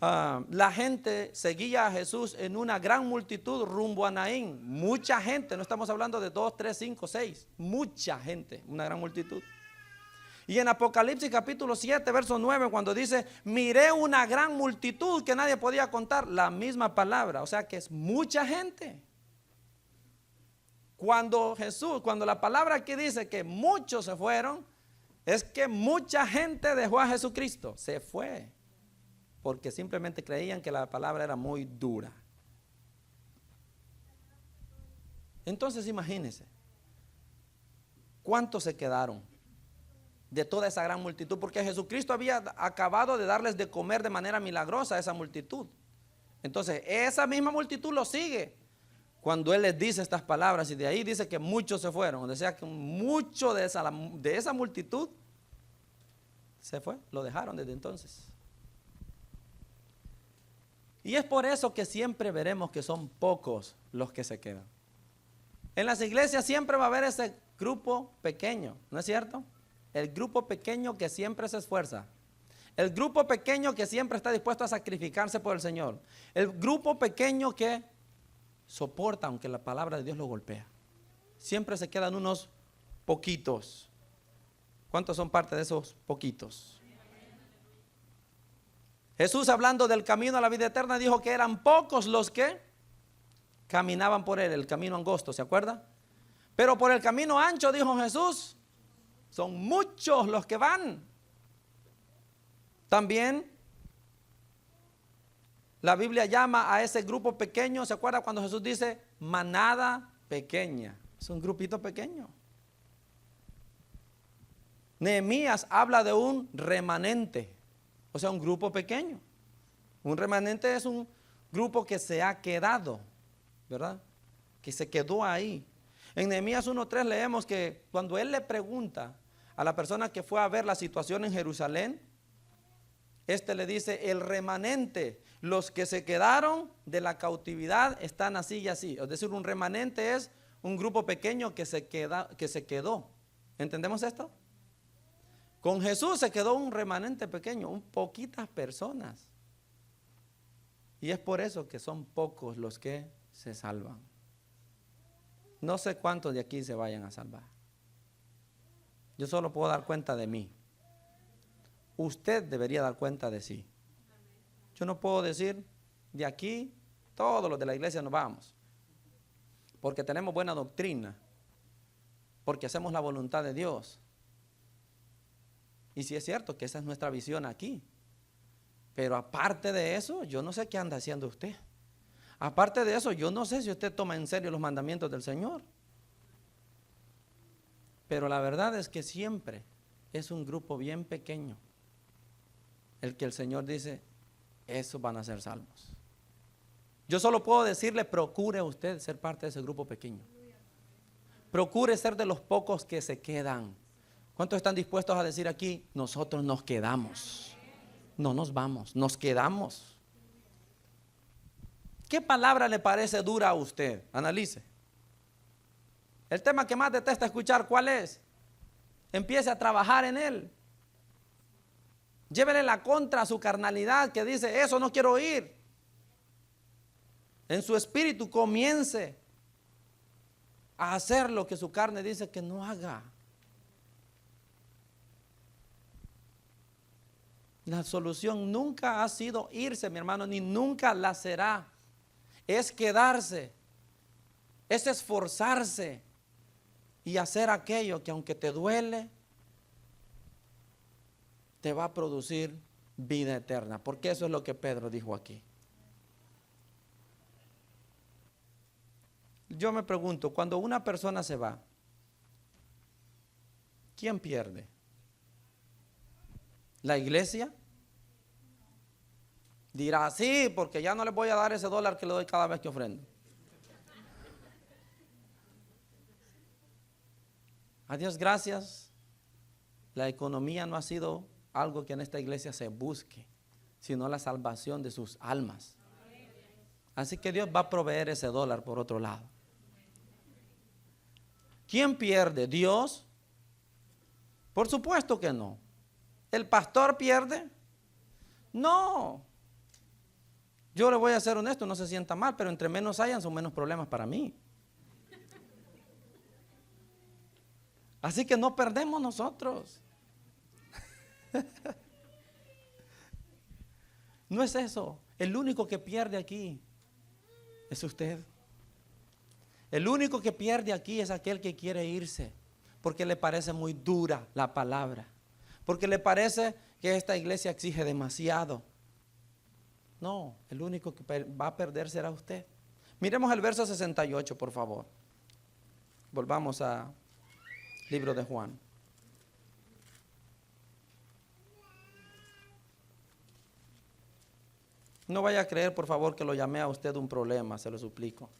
la gente seguía a Jesús en una gran multitud rumbo a Naín. Mucha gente, no estamos hablando de 2, 3, 5, 6. Mucha gente, una gran multitud. Y en Apocalipsis capítulo 7, verso 9, cuando dice, miré una gran multitud que nadie podía contar, la misma palabra, o sea que es mucha gente. Cuando la palabra aquí dice que muchos se fueron, es que mucha gente dejó a Jesucristo, se fue, porque simplemente creían que la palabra era muy dura. Entonces imagínense, ¿cuántos se quedaron de toda esa gran multitud? Porque Jesucristo había acabado de darles de comer de manera milagrosa a esa multitud. Entonces esa misma multitud lo sigue cuando Él les dice estas palabras, y de ahí dice que muchos se fueron. O sea que mucho de esa multitud se fue, lo dejaron desde entonces. Y es por eso que siempre veremos que son pocos los que se quedan. En las iglesias siempre va a haber ese grupo pequeño, ¿no es cierto? El grupo pequeño que siempre se esfuerza. El grupo pequeño que siempre está dispuesto a sacrificarse por el Señor. El grupo pequeño que soporta aunque la palabra de Dios lo golpea. Siempre se quedan unos poquitos. ¿Cuántos son parte de esos poquitos? Jesús, hablando del camino a la vida eterna, dijo que eran pocos los que caminaban por él, el camino angosto, ¿se acuerda? Pero por el camino ancho, dijo Jesús, son muchos los que van. También la Biblia llama a ese grupo pequeño, ¿se acuerda cuando Jesús dice manada pequeña? Es un grupito pequeño. Nehemías habla de un remanente, o sea, un grupo pequeño. Un remanente es un grupo que se ha quedado, ¿verdad? Que se quedó ahí. En Nehemías 1:3 leemos que cuando él le pregunta a la persona que fue a ver la situación en Jerusalén, este le dice, el remanente, los que se quedaron de la cautividad están así y así. Es decir, un remanente es un grupo pequeño que se quedó. ¿Entendemos esto? Con Jesús se quedó un remanente pequeño, un poquitas personas. Y es por eso que son pocos los que se salvan. No sé cuántos de aquí se vayan a salvar. Yo solo puedo dar cuenta de mí. Usted debería dar cuenta de sí. Yo no puedo decir, de aquí todos los de la iglesia nos vamos, porque tenemos buena doctrina, porque hacemos la voluntad de Dios. Y sí es cierto que esa es nuestra visión aquí. Pero aparte de eso, yo no sé qué anda haciendo usted. Aparte de eso, yo no sé si usted toma en serio los mandamientos del Señor. Pero la verdad es que siempre es un grupo bien pequeño el que el Señor dice, esos van a ser salvos. Yo solo puedo decirle, procure usted ser parte de ese grupo pequeño. Procure ser de los pocos que se quedan. ¿Cuántos están dispuestos a decir aquí? Nosotros nos quedamos. No nos vamos, nos quedamos. ¿Qué palabra le parece dura a usted? Analice. El tema que más detesta escuchar, ¿cuál es? Empiece a trabajar en él. Llévele la contra a su carnalidad que dice, eso no quiero oír. En su espíritu comience a hacer lo que su carne dice que no haga. La solución nunca ha sido irse, mi hermano, ni nunca la será. Es quedarse, es esforzarse y hacer aquello que aunque te duele, te va a producir vida eterna. Porque eso es lo que Pedro dijo aquí. Yo me pregunto, cuando una persona se va, ¿quién pierde? ¿La iglesia? Dirá, sí, porque ya no le voy a dar ese dólar que le doy cada vez que ofrendo. A Dios gracias, la economía no ha sido algo que en esta iglesia se busque, sino la salvación de sus almas. Así que Dios va a proveer ese dólar por otro lado. ¿Quién pierde? ¿Dios? Por supuesto que no. ¿El pastor pierde? No. Yo le voy a ser honesto, no se sienta mal, pero entre menos hayan, son menos problemas para mí. Así que no perdemos nosotros. No es eso. El único que pierde aquí es usted. El único que pierde aquí es aquel que quiere irse, porque le parece muy dura la palabra, porque le parece que esta iglesia exige demasiado. No, el único que va a perder será usted. Miremos el verso 68, por favor. Volvamos al libro de Juan. No vaya a creer, por favor, que lo llamé a usted un problema, se lo suplico.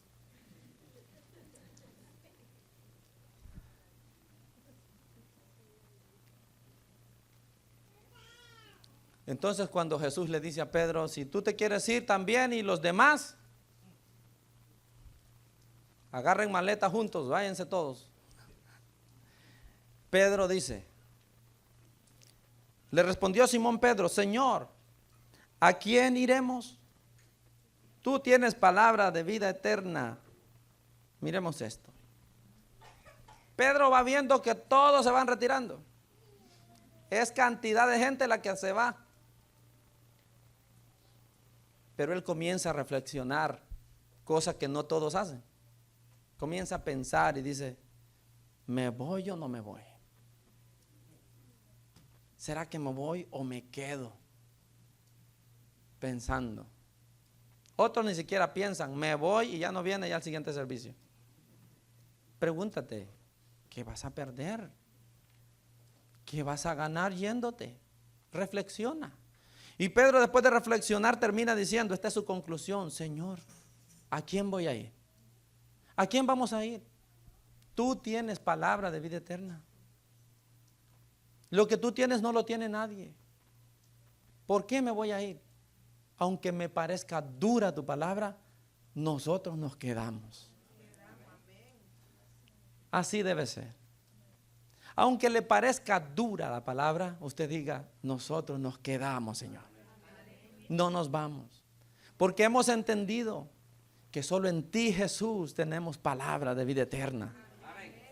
Entonces cuando Jesús le dice a Pedro, si tú te quieres ir también y los demás, agarren maleta juntos, váyanse todos. Pedro dice, le respondió Simón Pedro, Señor, ¿a quién iremos? Tú tienes palabra de vida eterna. Miremos esto. Pedro va viendo que todos se van retirando. Es cantidad de gente la que se va. Pero él comienza a reflexionar, cosa que no todos hacen. Comienza a pensar y dice, ¿me voy o no me voy? ¿Será que me voy o me quedo? Pensando. Otros ni siquiera piensan, me voy y ya no viene ya al siguiente servicio. Pregúntate, ¿qué vas a perder? ¿Qué vas a ganar yéndote? Reflexiona. Y Pedro, después de reflexionar, termina diciendo, esta es su conclusión, Señor, ¿a quién voy a ir? ¿A quién vamos a ir? Tú tienes palabra de vida eterna. Lo que tú tienes no lo tiene nadie. ¿Por qué me voy a ir? Aunque me parezca dura tu palabra, nosotros nos quedamos. Así debe ser. Aunque le parezca dura la palabra, usted diga, nosotros nos quedamos, Señor. No nos vamos. Porque hemos entendido que solo en ti, Jesús, tenemos palabra de vida eterna.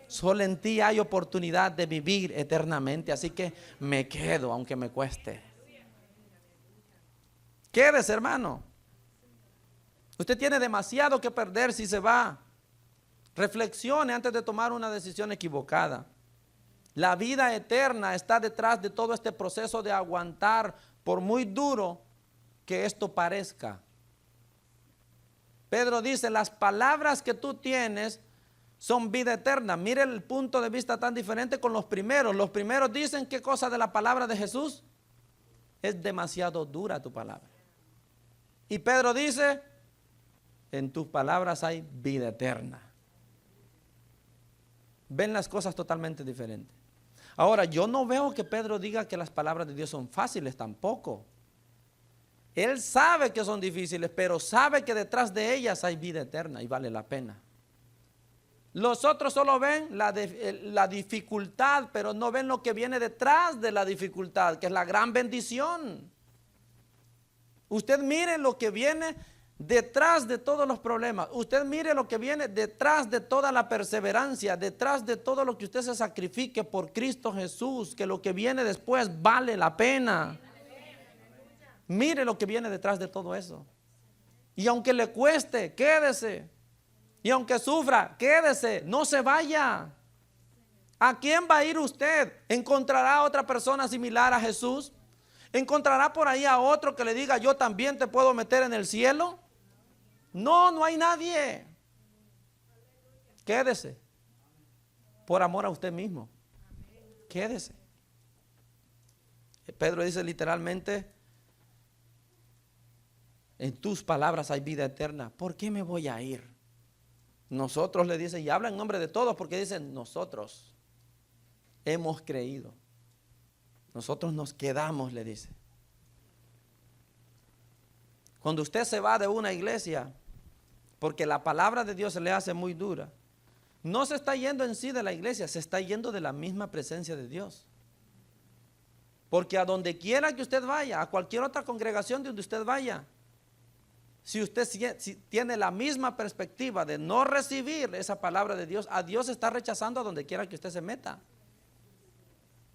Solo en ti hay oportunidad de vivir eternamente. Así que me quedo, aunque me cueste. Quédese, hermano. Usted tiene demasiado que perder si se va. Reflexione antes de tomar una decisión equivocada. La vida eterna está detrás de todo este proceso de aguantar, por muy duro que esto parezca. Pedro dice, las palabras que tú tienes son vida eterna. Mire el punto de vista tan diferente con los primeros. Los primeros dicen, ¿qué cosa de la palabra de Jesús? Es demasiado dura tu palabra. Y Pedro dice, En tus palabras hay vida eterna. Ven las cosas totalmente diferentes. Ahora, yo no veo que Pedro diga que las palabras de Dios son fáciles tampoco. Él sabe que son difíciles, pero sabe que detrás de ellas hay vida eterna y vale la pena. Los otros solo ven la dificultad, pero no ven lo que viene detrás de la dificultad, que es la gran bendición. Usted mire lo que viene detrás de todos los problemas. Usted mire lo que viene detrás de toda la perseverancia, detrás de todo lo que usted se sacrifique por Cristo Jesús, que lo que viene después vale la pena. Mire lo que viene detrás de todo eso. Y aunque le cueste, quédese. Y aunque sufra, quédese, no se vaya. ¿A quién va a ir usted? ¿Encontrará a otra persona similar a Jesús? ¿Encontrará por ahí a otro que le diga, yo también te puedo meter en el cielo? No, no hay nadie. Quédese. Por amor a usted mismo. Quédese. Pedro dice literalmente, en tus palabras hay vida eterna. ¿Por qué me voy a ir? Nosotros, le dice, y habla en nombre de todos, porque dicen, nosotros hemos creído. Nosotros nos quedamos, le dice. Cuando usted se va de una iglesia, porque la palabra de Dios se le hace muy dura, no se está yendo en sí de la iglesia, se está yendo de la misma presencia de Dios. Porque a donde quiera que usted vaya, a cualquier otra congregación de donde usted vaya, si usted tiene la misma perspectiva de no recibir esa palabra de Dios, a Dios está rechazando a donde quiera que usted se meta.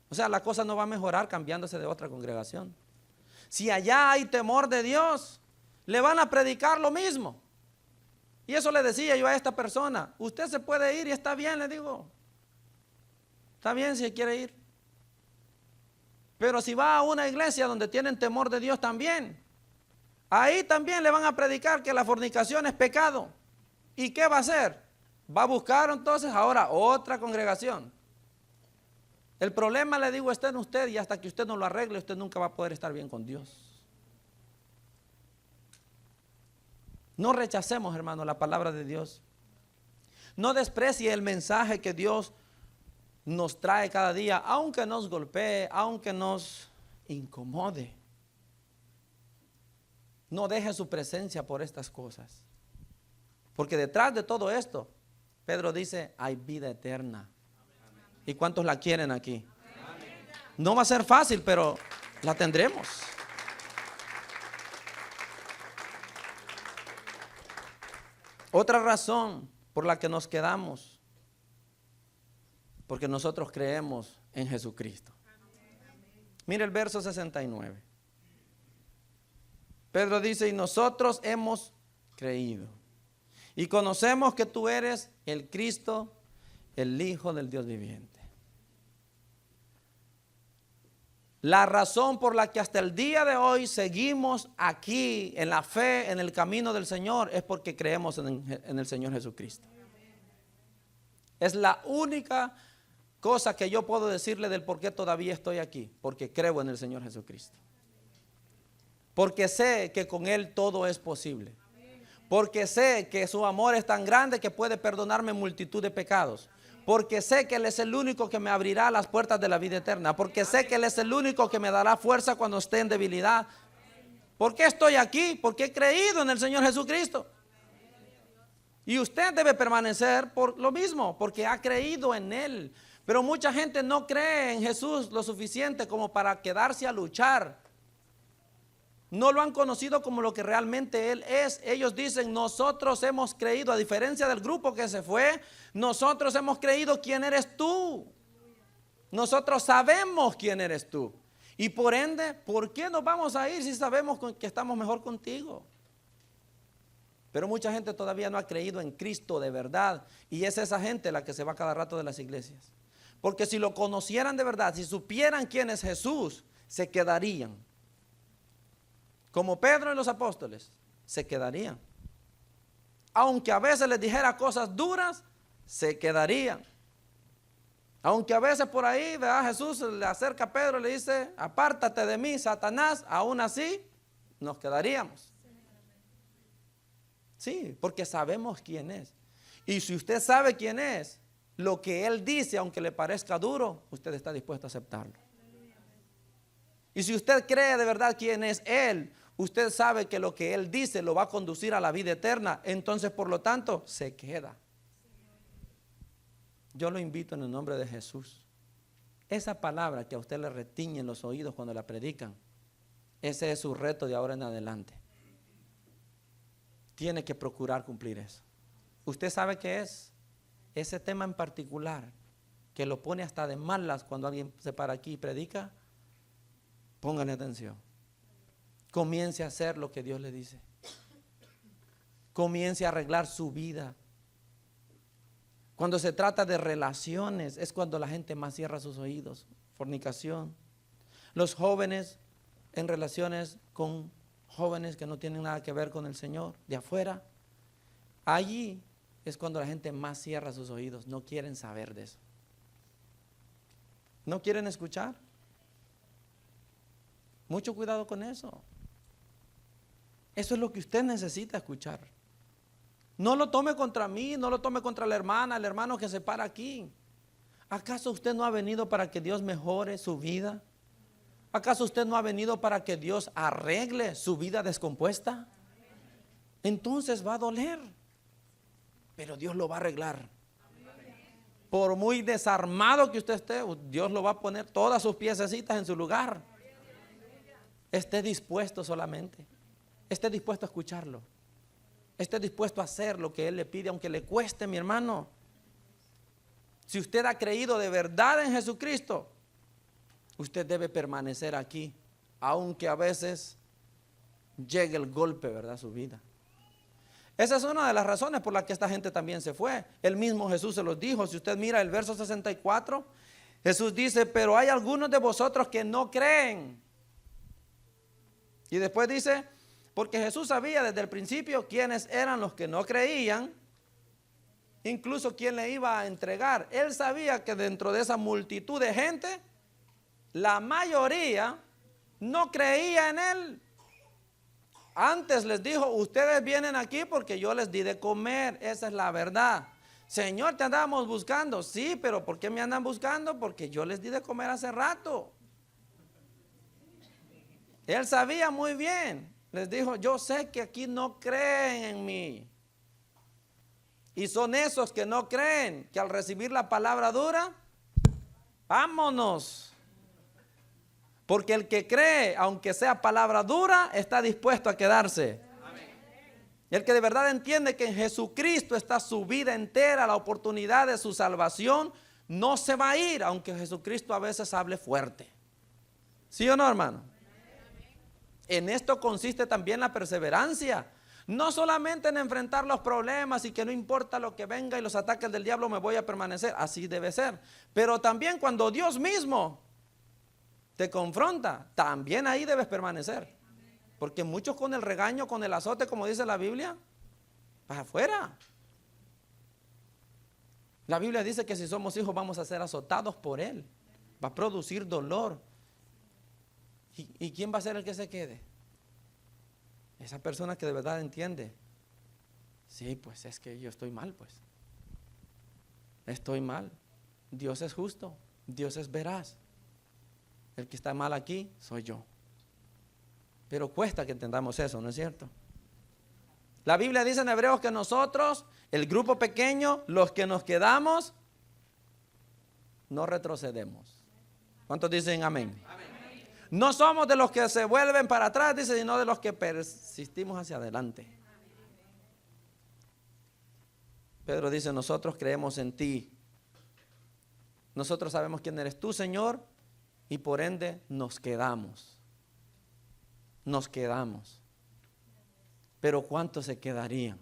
O sea, la cosa no va a mejorar cambiándose de otra congregación. Si allá hay temor de Dios, le van a predicar lo mismo. Y eso le decía yo a esta persona, usted se puede ir y está bien, le digo. Está bien si quiere ir. Pero si va a una iglesia donde tienen temor de Dios también, ahí también le van a predicar que la fornicación es pecado. ¿Y qué va a hacer? Va a buscar entonces ahora otra congregación. El problema, le digo, está en usted, y hasta que usted no lo arregle, usted nunca va a poder estar bien con Dios. No rechacemos, hermano, la palabra de Dios. No desprecie el mensaje que Dios nos trae cada día, aunque nos golpee, aunque nos incomode. No deje su presencia por estas cosas. Porque detrás de todo esto, Pedro dice, hay vida eterna. ¿Y cuántos la quieren aquí? No va a ser fácil, pero la tendremos. Otra razón por la que nos quedamos, porque nosotros creemos en Jesucristo. Mire el verso 69. Pedro dice, y nosotros hemos creído y conocemos que tú eres el Cristo, el Hijo del Dios viviente. La razón por la que hasta el día de hoy seguimos aquí en la fe, en el camino del Señor, es porque creemos en el Señor Jesucristo. Es la única cosa que yo puedo decirle del por qué todavía estoy aquí, porque creo en el Señor Jesucristo. Porque sé que con Él todo es posible. Porque sé que su amor es tan grande que puede perdonarme multitud de pecados. Porque sé que Él es el único que me abrirá las puertas de la vida eterna. Porque sé que Él es el único que me dará fuerza cuando esté en debilidad. ¿Por qué estoy aquí? Porque he creído en el Señor Jesucristo. Y usted debe permanecer por lo mismo, porque ha creído en Él. Pero mucha gente no cree en Jesús lo suficiente como para quedarse a luchar. No lo han conocido como lo que realmente Él es. Ellos dicen, nosotros hemos creído, a diferencia del grupo que se fue, nosotros hemos creído quién eres tú. Nosotros sabemos quién eres tú. Y por ende, ¿por qué nos vamos a ir si sabemos que estamos mejor contigo? Pero mucha gente todavía no ha creído en Cristo de verdad. Y es esa gente la que se va cada rato de las iglesias. Porque si lo conocieran de verdad, si supieran quién es Jesús, se quedarían. Como Pedro y los apóstoles, se quedarían. Aunque a veces les dijera cosas duras, se quedarían. Aunque a veces por ahí, ¿verdad? Jesús le acerca a Pedro y le dice, apártate de mí, Satanás, aún así nos quedaríamos. Sí, porque sabemos quién es. Y si usted sabe quién es, lo que Él dice, aunque le parezca duro, usted está dispuesto a aceptarlo. Y si usted cree de verdad quién es Él, usted sabe que lo que Él dice lo va a conducir a la vida eterna. Entonces, por lo tanto, se queda. Yo lo invito en el nombre de Jesús. Esa palabra que a usted le retiñe en los oídos cuando la predican, ese es su reto de ahora en adelante. Tiene que procurar cumplir eso. Usted sabe qué es ese tema en particular que lo pone hasta de malas cuando alguien se para aquí y predica. Pónganle atención. Comience a hacer lo que Dios le dice. Comience a arreglar su vida. Cuando se trata de relaciones, es cuando la gente más cierra sus oídos. Fornicación. Los jóvenes en relaciones con jóvenes que no tienen nada que ver con el Señor, de afuera. Allí es cuando la gente más cierra sus oídos. No quieren saber de eso. No quieren escuchar. Mucho cuidado con eso. Eso es lo que usted necesita escuchar. No lo tome contra mí, no lo tome contra la hermana, el hermano que se para aquí. ¿Acaso usted no ha venido para que Dios mejore su vida? ¿Acaso usted no ha venido para que Dios arregle su vida descompuesta? Entonces va a doler, pero Dios lo va a arreglar. Por muy desarmado que usted esté, Dios lo va a poner todas sus piececitas en su lugar. Esté dispuesto solamente. Esté dispuesto a escucharlo. Esté dispuesto a hacer lo que Él le pide, aunque le cueste, mi hermano. Si usted ha creído de verdad en Jesucristo, usted debe permanecer aquí, aunque a veces llegue el golpe, ¿verdad?, a su vida. Esa es una de las razones por las que esta gente también se fue. El mismo Jesús se los dijo. Si usted mira el verso 64, Jesús dice, pero hay algunos de vosotros que no creen. Y después dice, porque Jesús sabía desde el principio quiénes eran los que no creían, incluso quién le iba a entregar. Él sabía que dentro de esa multitud de gente, la mayoría no creía en Él. Antes les dijo, ustedes vienen aquí porque yo les di de comer. Esa es la verdad. Señor, te andábamos buscando. Sí, pero ¿por qué me andan buscando? Porque yo les di de comer hace rato. Él sabía muy bien. Les dijo, yo sé que aquí no creen en mí. Y son esos que no creen, que al recibir la palabra dura, vámonos. Porque el que cree, aunque sea palabra dura, está dispuesto a quedarse. Amén. El que de verdad entiende que en Jesucristo está su vida entera, la oportunidad de su salvación, no se va a ir, aunque Jesucristo a veces hable fuerte. ¿Sí o no, hermano? En esto consiste también la perseverancia. No solamente en enfrentar los problemas y que no importa lo que venga y los ataques del diablo, me voy a permanecer. Así debe ser. Pero también cuando Dios mismo te confronta, también ahí debes permanecer. Porque muchos con el regaño, con el azote, como dice la Biblia, para afuera. La Biblia dice que si somos hijos vamos a ser azotados por Él. Va a producir dolor. ¿Y quién va a ser el que se quede? Esa persona que de verdad entiende. Sí, pues es que yo estoy mal, pues. Estoy mal. Dios es justo. Dios es veraz. El que está mal aquí soy yo. Pero cuesta que entendamos eso, ¿no es cierto? La Biblia dice en Hebreos que nosotros, el grupo pequeño, los que nos quedamos, no retrocedemos. ¿Cuántos dicen amén? Amén. No somos de los que se vuelven para atrás, dice, sino de los que persistimos hacia adelante. Pedro dice, nosotros creemos en ti. Nosotros sabemos quién eres tú, Señor, y por ende nos quedamos. Nos quedamos. Pero ¿cuántos se quedarían?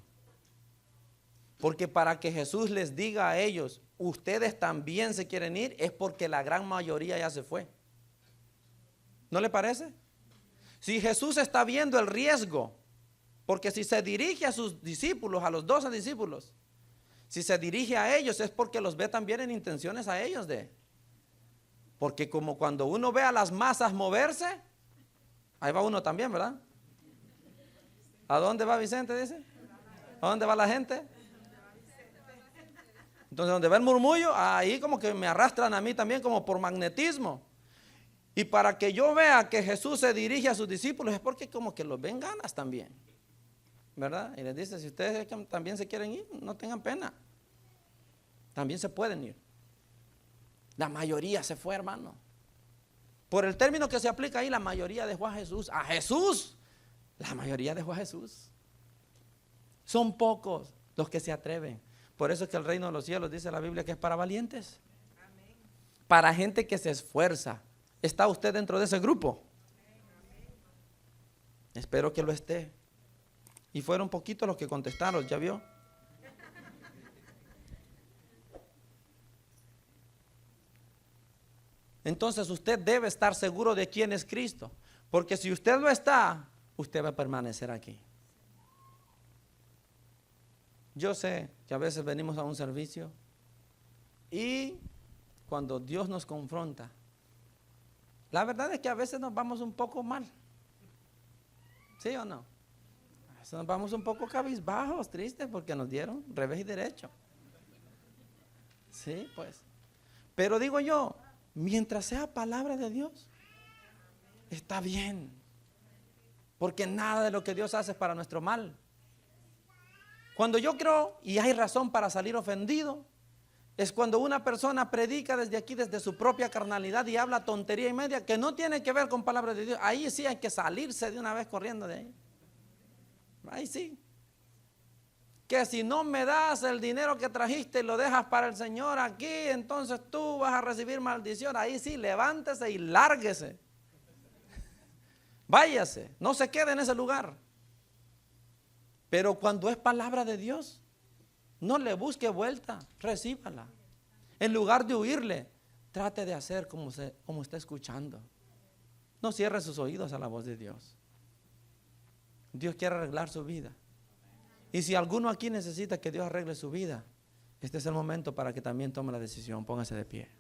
Porque para que Jesús les diga a ellos, ustedes también se quieren ir, es porque la gran mayoría ya se fue. ¿No le parece? Si Jesús está viendo el riesgo, porque si se dirige a sus discípulos, a los 12 discípulos, si se dirige a ellos es porque los ve también en intenciones a ellos de. Porque como cuando uno ve a las masas moverse, ahí va uno también, ¿verdad? ¿A dónde va Vicente? Dice. ¿A dónde va la gente? Entonces, donde va el murmullo, ahí como que me arrastran a mí también como por magnetismo. Y para que yo vea que Jesús se dirige a sus discípulos es porque como que los ven ganas también, ¿verdad? Y les dice, si ustedes también se quieren ir, no tengan pena. También se pueden ir. La mayoría se fue, hermano. Por el término que se aplica ahí, la mayoría dejó a Jesús. A Jesús. La mayoría dejó a Jesús. Son pocos los que se atreven. Por eso es que el reino de los cielos, dice la Biblia, que es para valientes. Amén. Para gente que se esfuerza. ¿Está usted dentro de ese grupo? Amén. Espero que lo esté. Y fueron poquitos los que contestaron, ¿ya vio? Entonces usted debe estar seguro de quién es Cristo. Porque si usted lo está, usted va a permanecer aquí. Yo sé que a veces venimos a un servicio y cuando Dios nos confronta, la verdad es que a veces nos vamos un poco mal. ¿Sí o no? A veces nos vamos un poco cabizbajos, tristes, porque nos dieron revés y derecho. Sí, pues. Pero digo yo, mientras sea palabra de Dios, está bien. Porque nada de lo que Dios hace es para nuestro mal. Cuando yo creo y hay razón para salir ofendido, es cuando una persona predica desde aquí, desde su propia carnalidad y habla tontería y media que no tiene que ver con palabras de Dios. Ahí sí hay que salirse de una vez corriendo de ahí. Ahí sí. Que si no me das el dinero que trajiste y lo dejas para el Señor aquí, entonces tú vas a recibir maldición. Ahí sí, levántese y lárguese. Váyase, no se quede en ese lugar. Pero cuando es palabra de Dios, no le busque vuelta, recíbala. En lugar de huirle, trate de hacer como está escuchando. No cierre sus oídos a la voz de Dios. Dios quiere arreglar su vida. Y si alguno aquí necesita que Dios arregle su vida, este es el momento para que también tome la decisión. Póngase de pie.